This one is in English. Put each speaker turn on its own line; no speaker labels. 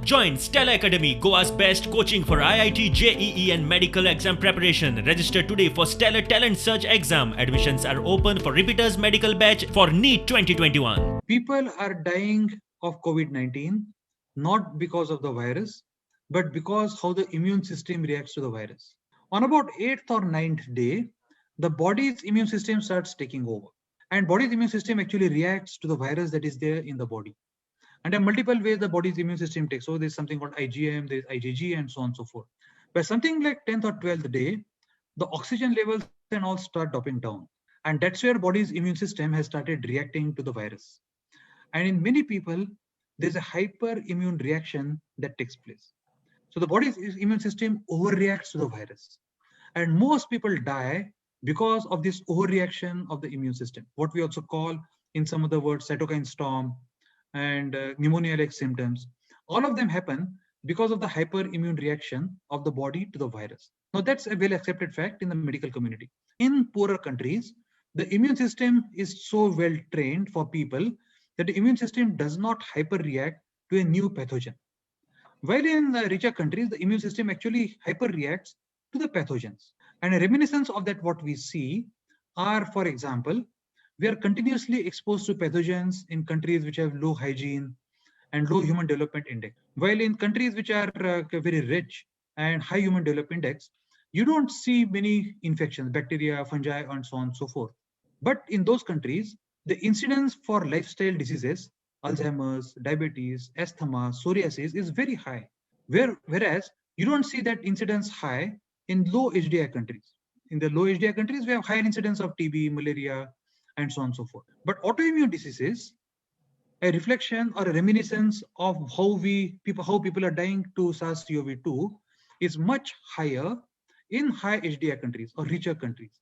Join Stella Academy, Goa's best coaching for IIT, JEE and medical exam preparation. Register today for Stellar Talent Search exam. Admissions are open for repeaters medical batch for NEET 2021.
People are dying of COVID-19 not because of the virus, but because how the immune system reacts to the virus. On about 8th or 9th day, the body's immune system starts taking over. And body's immune system actually reacts to the virus that is there in the body. And there are multiple ways the body's immune system takes. So there's something called IgM, there's IgG, and so on and so forth. But something like 10th or 12th day, the oxygen levels and all start dropping down. And that's where body's immune system has started reacting to the virus. And in many people, there's a hyperimmune reaction that takes place. So the body's immune system overreacts to the virus. And most people die because of this overreaction of the immune system, what we also call in some other words cytokine storm and pneumonia-like symptoms. All of them happen because of the hyperimmune reaction of the body to the virus. Now that's a well-accepted fact in the medical community. In poorer countries, the immune system is so well trained for people that the immune system does not hyperreact to a new pathogen. While in the richer countries, the immune system actually hyperreacts to the pathogens. And a reminiscence of that what we see are, for example, we are continuously exposed to pathogens in countries which have low hygiene and low human development index. While in countries which are very rich and high human development index, you don't see many infections, bacteria, fungi, and so on and so forth. But in those countries, the incidence for lifestyle diseases, Alzheimer's, diabetes, asthma, psoriasis is very high. Whereas you don't see that incidence high in low HDI countries. In the low HDI countries, we have higher incidence of TB, malaria, and so on and so forth. But autoimmune diseases, a reflection or a reminiscence of how people are dying to SARS-CoV-2 is much higher in high HDI countries or richer countries.